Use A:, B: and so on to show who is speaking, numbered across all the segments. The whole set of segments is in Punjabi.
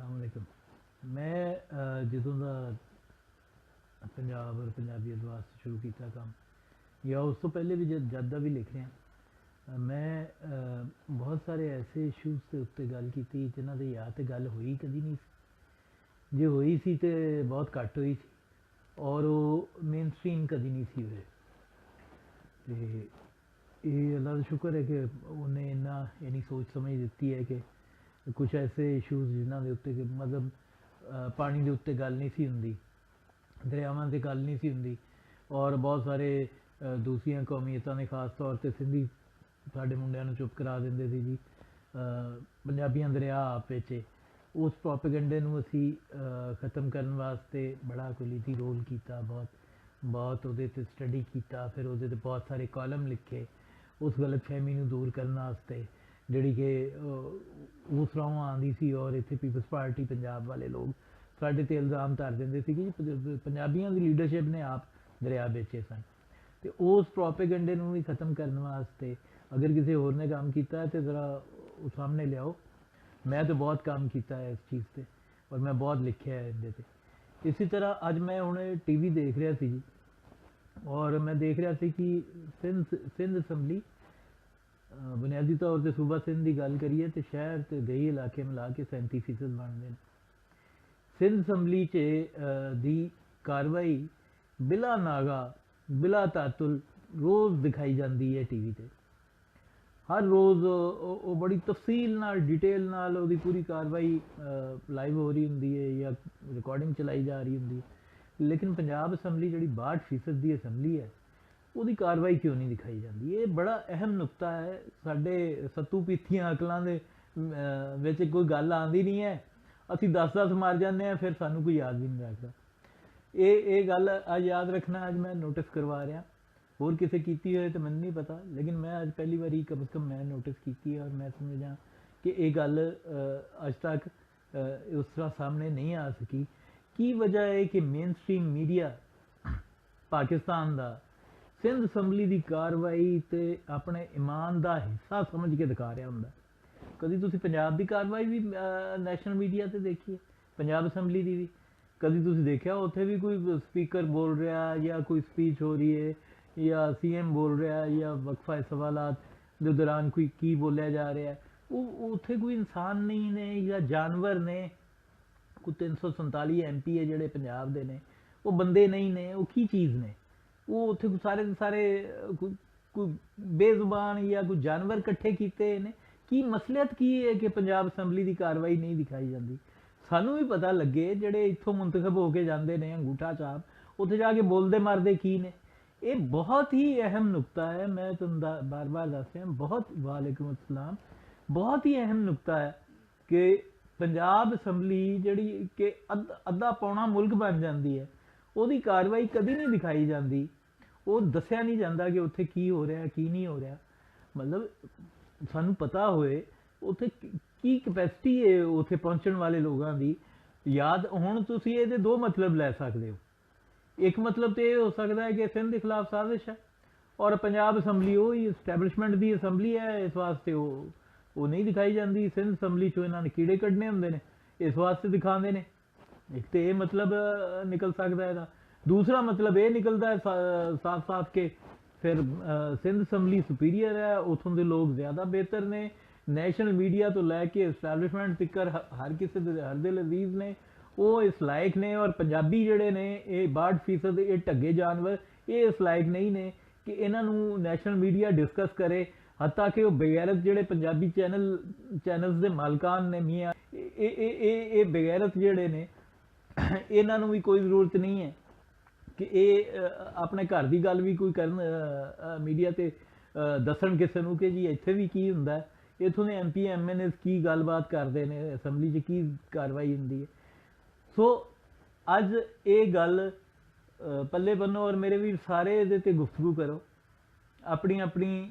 A: अस्सलामुअलैकुम। मैं ਜਦੋਂ ਦਾ ਪੰਜਾਬ ਔਰ ਪੰਜਾਬੀਅਤ ਵਾਸਤੇ ਸ਼ੁਰੂ ਕੀਤਾ ਕੰਮ ਜਾਂ ਉਸ ਤੋਂ ਪਹਿਲੇ ਵੀ ਜਦ ਦਾ ਵੀ ਲਿਖ ਰਿਹਾ, ਮੈਂ ਬਹੁਤ ਸਾਰੇ ਐਸੇ ਇਸ਼ੂਜ਼ ਦੇ ਉੱਤੇ ਗੱਲ ਕੀਤੀ ਜਿਨ੍ਹਾਂ ਦੇ ਜਾਂ ਤਾਂ ਗੱਲ ਹੋਈ ਕਦੀ ਨਹੀਂ ਸੀ, ਜੇ ਹੋਈ ਸੀ ਤੇ ਬਹੁਤ ਘੱਟ ਹੋਈ ਸੀ ਔਰ ਉਹ ਮੇਨ ਸਟ੍ਰੀਮ ਕਦੀ ਨਹੀਂ ਸੀ ਹੋਏ। ਤੇ ਇਹ ਅੱਲਾ ਦਾ ਸ਼ੁਕਰ ਹੈ ਕਿ ਉਹਨੇ ਇੰਨੀ ਸੋਚ ਸਮਝ ਦਿੱਤੀ ਹੈ ਕਿ ਕੁਛ ਐਸੇ ਇਸ਼ੂਜ਼ ਜਿਨ੍ਹਾਂ ਦੇ ਉੱਤੇ ਮਤਲਬ ਪਾਣੀ ਦੇ ਉੱਤੇ ਗੱਲ ਨਹੀਂ ਸੀ ਹੁੰਦੀ, ਦਰਿਆਵਾਂ 'ਤੇ ਗੱਲ ਨਹੀਂ ਸੀ ਹੁੰਦੀ, ਔਰ ਬਹੁਤ ਸਾਰੇ ਦੂਸਰੀਆਂ ਕੌਮੀਅਤਾਂ ਨੇ ਖਾਸ ਤੌਰ 'ਤੇ ਸਿੰਧੀ ਸਾਡੇ ਮੁੰਡਿਆਂ ਨੂੰ ਚੁੱਪ ਕਰਾ ਦਿੰਦੇ ਸੀ ਜੀ, ਪੰਜਾਬੀਆਂ ਦਰਿਆ ਆਪ ਵਿੱਚ। ਉਸ ਪ੍ਰੋਪੇਗੈਂਡੇ ਨੂੰ ਅਸੀਂ ख़त्म ਕਰਨ ਵਾਸਤੇ ਬੜਾ ਕੁਲੀਤੀ ਰੋਲ ਕੀਤਾ, ਬਹੁਤ ਉਹਦੇ 'ਤੇ ਸਟੱਡੀ ਕੀਤਾ, ਫਿਰ ਉਹਦੇ 'ਤੇ ਬਹੁਤ ਸਾਰੇ ਕਾਲਮ ਲਿਖੇ ਉਸ ਗਲਤਫਹਿਮੀ ਨੂੰ ਦੂਰ ਕਰਨ ਵਾਸਤੇ ਜਿਹੜੀ ਕਿ ਉਸ ਰਾਹੋਂ ਆਉਂਦੀ ਸੀ। ਔਰ ਇੱਥੇ ਪੀਪਲਸ ਪਾਰਟੀ ਪੰਜਾਬ ਵਾਲੇ ਲੋਕ ਸਾਡੇ 'ਤੇ ਇਲਜ਼ਾਮ ਧਰ ਦਿੰਦੇ ਸੀ ਕਿ ਪੰਜਾਬੀਆਂ ਦੀ ਲੀਡਰਸ਼ਿਪ ਨੇ ਆਪ ਦਰਿਆ ਵੇਚੇ ਸਨ। ਅਤੇ ਉਸ ਪ੍ਰੋਪੇਗੈਂਡੇ ਨੂੰ ਵੀ ख़त्म ਕਰਨ ਵਾਸਤੇ ਅਗਰ ਕਿਸੇ ਹੋਰ ਨੇ ਕੰਮ ਕੀਤਾ ਹੈ ਤਾਂ ਜ਼ਰਾ ਉਹ ਸਾਹਮਣੇ ਲਿਆਓ। ਮੈਂ ਤਾਂ ਬਹੁਤ ਕੰਮ ਕੀਤਾ ਹੈ ਇਸ ਚੀਜ਼ 'ਤੇ ਔਰ ਮੈਂ ਬਹੁਤ ਲਿਖਿਆ ਹੈ ਇਹਦੇ 'ਤੇ। ਇਸੇ ਤਰ੍ਹਾਂ ਅੱਜ ਮੈਂ ਹੁਣ TV ਦੇਖ ਰਿਹਾ ਸੀ ਜੀ, ਔਰ ਮੈਂ ਦੇਖ ਰਿਹਾ ਸੀ ਕਿ ਸਿੰਧ ਅਸੈਂਬਲੀ ਬੁਨਿਆਦੀ ਤੌਰ 'ਤੇ ਸੂਬਾ ਸਿੰਧ ਦੀ ਗੱਲ ਕਰੀਏ ਤਾਂ ਸ਼ਹਿਰ ਅਤੇ ਦੇਹੀ ਇਲਾਕੇ ਮਿਲਾ ਕੇ 37% ਬਣਦੇ ਨੇ। ਸਿੰਧ ਅਸੈਂਬਲੀ 'ਚ ਦੀ ਕਾਰਵਾਈ ਬਿਲਾ ਨਾਗਾ ਬਿਲਾ ਤਾਤੁਲ ਰੋਜ਼ ਦਿਖਾਈ ਜਾਂਦੀ ਹੈ TV 'ਤੇ। ਹਰ ਰੋਜ਼ ਉਹ ਬੜੀ ਤਫਸੀਲ ਨਾਲ ਡਿਟੇਲ ਨਾਲ ਉਹਦੀ ਪੂਰੀ ਕਾਰਵਾਈ ਲਾਈਵ ਹੋ ਰਹੀ ਹੁੰਦੀ ਹੈ ਜਾਂ ਰਿਕਾਰਡਿੰਗ ਚਲਾਈ ਜਾ ਰਹੀ ਹੁੰਦੀ ਹੈ। ਲੇਕਿਨ ਪੰਜਾਬ ਅਸੈਂਬਲੀ ਜਿਹੜੀ 62% ਦੀ ਅਸੈਂਬਲੀ ਹੈ ਉਹਦੀ ਕਾਰਵਾਈ ਕਿਉਂ ਨਹੀਂ ਦਿਖਾਈ ਜਾਂਦੀ? ਇਹ ਬੜਾ ਅਹਿਮ ਨੁਕਤਾ ਹੈ। ਸਾਡੇ ਸੱਤੂ ਪੀਥੀਆਂ ਅਕਲਾਂ ਦੇ ਵਿੱਚ ਕੋਈ ਗੱਲ ਆਉਂਦੀ ਨਹੀਂ ਹੈ, ਅਸੀਂ 10 ਮਾਰ ਜਾਂਦੇ ਹਾਂ, ਫਿਰ ਸਾਨੂੰ ਕੋਈ ਯਾਦ ਵੀ ਨਹੀਂ ਰੱਖਦਾ। ਇਹ ਗੱਲ ਅੱਜ ਯਾਦ ਰੱਖਣਾ ਅੱਜ ਮੈਂ ਨੋਟਿਸ ਕਰਵਾ ਰਿਹਾ। ਹੋਰ ਕਿਸੇ ਕੀਤੀ ਹੋਏ ਤਾਂ ਮੈਨੂੰ ਨਹੀਂ ਪਤਾ, ਲੇਕਿਨ ਮੈਂ ਅੱਜ ਪਹਿਲੀ ਵਾਰੀ ਕਮ ਸੇ ਕਮ ਮੈਂ ਨੋਟਿਸ ਕੀਤੀ ਹੈ ਔਰ ਮੈਂ ਸਮਝਾਂ ਕਿ ਇਹ ਗੱਲ ਅੱਜ ਤੱਕ ਉਸ ਤਰ੍ਹਾਂ ਸਾਹਮਣੇ ਨਹੀਂ ਆ ਸਕੀ। ਕੀ ਵਜ੍ਹਾ ਹੈ ਕਿ ਮੇਨ ਸਟ੍ਰੀਮ ਮੀਡੀਆ ਪਾਕਿਸਤਾਨ ਦਾ ਸਿੰਧ ਅਸੈਂਬਲੀ ਦੀ ਕਾਰਵਾਈ ਤੇ ਆਪਣੇ ਇਮਾਨ ਦਾ ਹਿੱਸਾ ਸਮਝ ਕੇ ਦਿਖਾ ਰਿਹਾ ਹੁੰਦਾ? ਕਦੀ ਤੁਸੀਂ ਪੰਜਾਬ ਦੀ ਕਾਰਵਾਈ ਵੀ ਨੈਸ਼ਨਲ ਮੀਡੀਆ 'ਤੇ ਦੇਖੀ ਹੈ, ਪੰਜਾਬ ਅਸੈਂਬਲੀ ਦੀ ਵੀ ਕਦੀ ਤੁਸੀਂ ਦੇਖਿਆ ਉੱਥੇ ਵੀ ਕੋਈ ਸਪੀਕਰ ਬੋਲ ਰਿਹਾ ਜਾਂ ਕੋਈ ਸਪੀਚ ਹੋ ਰਹੀ ਹੈ ਜਾਂ CM ਬੋਲ ਰਿਹਾ ਜਾਂ ਵਕਫਾ ਸਵਾਲਾਤ ਦੇ ਦੌਰਾਨ ਕੋਈ ਕੀ ਬੋਲਿਆ ਜਾ ਰਿਹਾ? ਉਹ ਉੱਥੇ ਕੋਈ ਇਨਸਾਨ ਨਹੀਂ ਨੇ ਜਾਂ ਜਾਨਵਰ ਨੇ? ਕੋਈ 347 MP ਹੈ ਜਿਹੜੇ ਪੰਜਾਬ ਦੇ ਨੇ, ਉਹ ਬੰਦੇ ਨਹੀਂ ਨੇ, ਉਹ ਕੀ ਚੀਜ਼ ਨੇ? ਉਹ ਉੱਥੇ ਸਾਰੇ ਦੇ ਸਾਰੇ ਕੋਈ ਬੇਜ਼ੁਬਾਨ ਜਾਂ ਕੋਈ ਜਾਨਵਰ ਇਕੱਠੇ ਕੀਤੇ ਨੇ? ਕੀ ਮਸਲੀਅਤ ਕੀ ਹੈ ਕਿ ਪੰਜਾਬ ਅਸੈਂਬਲੀ ਦੀ ਕਾਰਵਾਈ ਨਹੀਂ ਦਿਖਾਈ ਜਾਂਦੀ? ਸਾਨੂੰ ਵੀ ਪਤਾ ਲੱਗੇ ਜਿਹੜੇ ਇੱਥੋਂ ਮੁੰਤਖਬ ਹੋ ਕੇ ਜਾਂਦੇ ਨੇ ਅੰਗੂਠਾ ਛਾਪ, ਉੱਥੇ ਜਾ ਕੇ ਬੋਲਦੇ ਮਰਦੇ ਕੀ ਨੇ? ਇਹ ਬਹੁਤ ਹੀ ਅਹਿਮ ਨੁਕਤਾ ਹੈ। ਮੈਂ ਤੁਹਾਨੂੰ ਬਾਰ ਦੱਸ ਰਿਹਾ, ਵਾਲੇਕੁਮ ਅਸਲਾਮ, ਬਹੁਤ ਹੀ ਅਹਿਮ ਨੁਕਤਾ ਹੈ ਕਿ ਪੰਜਾਬ ਅਸੈਂਬਲੀ ਜਿਹੜੀ ਕਿ ਅੱਧਾ ਪੌਣਾ ਮੁਲਕ ਬਣ ਜਾਂਦੀ ਹੈ, ਉਹਦੀ ਕਾਰਵਾਈ ਕਦੀ ਨਹੀਂ ਦਿਖਾਈ ਜਾਂਦੀ। ਉਹ ਦੱਸਿਆ ਨਹੀਂ ਜਾਂਦਾ ਕਿ ਉੱਥੇ ਕੀ ਹੋ ਰਿਹਾ ਕੀ ਨਹੀਂ ਹੋ ਰਿਹਾ। ਮਤਲਬ ਸਾਨੂੰ ਪਤਾ ਹੋਏ ਉੱਥੇ ਕੀ ਕਪੈਸਿਟੀ ਹੈ ਉੱਥੇ ਪਹੁੰਚਣ ਵਾਲੇ ਲੋਕਾਂ ਦੀ। ਯਾਦ ਹੁਣ ਤੁਸੀਂ ਇਹਦੇ ਦੋ ਮਤਲਬ ਲੈ ਸਕਦੇ ਹੋ। ਇੱਕ ਮਤਲਬ ਤਾਂ ਇਹ ਹੋ ਸਕਦਾ ਹੈ ਕਿ ਸਿੰਧ ਦੇ ਖਿਲਾਫ ਸਾਜ਼ਿਸ਼ ਹੈ ਔਰ ਪੰਜਾਬ ਅਸੈਂਬਲੀ ਉਹ ਹੀ ਇਸਟੈਬਲਿਸ਼ਮੈਂਟ ਦੀ ਅਸੈਂਬਲੀ ਹੈ, ਇਸ ਵਾਸਤੇ ਉਹ ਨਹੀਂ ਦਿਖਾਈ ਜਾਂਦੀ। ਸਿੰਧ ਅਸੈਂਬਲੀ 'ਚੋਂ ਇਹਨਾਂ ਨੇ ਕੀੜੇ ਕੱਢਣੇ ਹੁੰਦੇ ਨੇ, ਇਸ ਵਾਸਤੇ ਦਿਖਾਉਂਦੇ ਨੇ। ਇੱਕ ਤਾਂ ਇਹ ਮਤਲਬ ਨਿਕਲ ਸਕਦਾ ਇਹਦਾ। ਦੂਸਰਾ ਮਤਲਬ ਇਹ ਨਿਕਲਦਾ ਹੈ ਸਾਫ਼ ਕਿ ਫਿਰ ਸਿੰਧ ਅਸੈਂਬਲੀ ਸੁਪੀਰੀਅਰ ਹੈ, ਉੱਥੋਂ ਦੇ ਲੋਕ ਜ਼ਿਆਦਾ ਬਿਹਤਰ ਨੇ, ਨੈਸ਼ਨਲ ਮੀਡੀਆ ਤੋਂ ਲੈ ਕੇ ਇਸਟੈਬਲਿਸ਼ਮੈਂਟ ਤੱਕ ਹਰ ਕਿਸੇ ਦੇ ਹਰ ਦਿਲ ਅਜ਼ੀਜ਼ ਨੇ, ਉਹ ਇਸ ਲਾਇਕ ਨੇ। ਔਰ ਪੰਜਾਬੀ ਜਿਹੜੇ ਨੇ ਇਹ 62% ਇਹ ਢੱਗੇ ਜਾਨਵਰ, ਇਹ ਇਸ ਲਾਇਕ ਨਹੀਂ ਨੇ ਕਿ ਇਹਨਾਂ ਨੂੰ ਨੈਸ਼ਨਲ ਮੀਡੀਆ ਡਿਸਕਸ ਕਰੇ। ਹੱਤਾ ਕਿ ਉਹ ਬੇਗੈਰਤ ਜਿਹੜੇ ਪੰਜਾਬੀ ਚੈਨਲਸ ਦੇ ਮਾਲਕਾਨ ਨੇ ਮੀਆਂ, ਇਹ ਬੇਗੈਰਤ ਜਿਹੜੇ ਨੇ, ਇਹਨਾਂ ਨੂੰ ਵੀ ਕੋਈ ਜ਼ਰੂਰਤ ਨਹੀਂ ਹੈ ਕਿ ਇਹ ਆਪਣੇ ਘਰ ਦੀ ਗੱਲ ਵੀ ਕੋਈ ਕਰਨ ਮੀਡੀਆ 'ਤੇ ਦੱਸਣ ਕਿਸੇ ਨੂੰ ਕਿ ਜੀ ਇੱਥੇ ਵੀ ਕੀ ਹੁੰਦਾ, ਇੱਥੋਂ ਦੇ MP MNAs ਕੀ ਗੱਲਬਾਤ ਕਰਦੇ ਨੇ, ਅਸੈਂਬਲੀ 'ਚ ਕੀ ਕਾਰਵਾਈ ਹੁੰਦੀ ਹੈ। ਸੋ ਅੱਜ ਇਹ ਗੱਲ ਪੱਲੇ ਬੰਨੋ ਔਰ ਮੇਰੇ ਵੀਰ ਸਾਰੇ ਇਹਦੇ 'ਤੇ ਗੁਫ਼ਤਗੂ ਕਰੋ। ਆਪਣੀ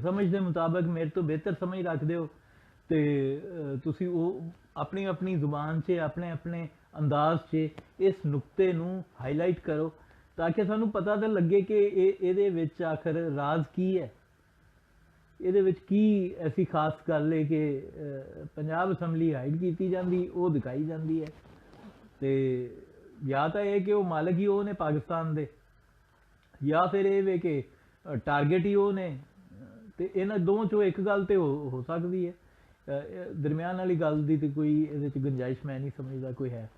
A: ਸਮਝ ਦੇ ਮੁਤਾਬਕ ਮੇਰੇ ਤੋਂ ਬਿਹਤਰ ਸਮਝ ਰੱਖਦੇ ਹੋ ਅਤੇ ਤੁਸੀਂ ਉਹ ਆਪਣੀ ਜ਼ੁਬਾਨ 'ਚ ਆਪਣੇ ਅੰਦਾਜ਼ 'ਚ ਇਸ ਨੁਕਤੇ ਨੂੰ ਹਾਈਲਾਈਟ ਕਰੋ ਤਾਂ ਕਿ ਸਾਨੂੰ ਪਤਾ ਤਾਂ ਲੱਗੇ ਕਿ ਇਹਦੇ ਵਿੱਚ ਆਖਰ ਰਾਜ਼ ਕੀ ਹੈ। ਇਹਦੇ ਵਿੱਚ ਕੀ ਐਸੀ ਖਾਸ ਗੱਲ ਹੈ ਕਿ ਪੰਜਾਬ ਅਸੈਂਬਲੀ ਹਾਈਡ ਕੀਤੀ ਜਾਂਦੀ, ਉਹ ਦਿਖਾਈ ਜਾਂਦੀ ਹੈ। ਤੇ ਜਾਂ ਤਾਂ ਇਹ ਕਿ ਉਹ ਮਾਲਕ ਹੀ ਉਹ ਨੇ ਪਾਕਿਸਤਾਨ ਦੇ, ਜਾਂ ਫਿਰ ਇਹ ਵੇ ਕਿ ਟਾਰਗੇਟ ਹੀ ਉਹ ਨੇ। ਤੇ ਇਹਨਾਂ ਦੋਵਾਂ ਚੋਂ ਇੱਕ ਗੱਲ ਤੇ ਹੋ ਸਕਦੀ ਹੈ, ਦਰਮਿਆਨ ਵਾਲੀ ਗੱਲ ਦੀ ਤੇ ਕੋਈ ਇਹਦੇ 'ਚ ਗੁੰਜਾਇਸ਼ ਮੈਂ ਨਹੀਂ ਸਮਝਦਾ ਕੋਈ ਹੈ।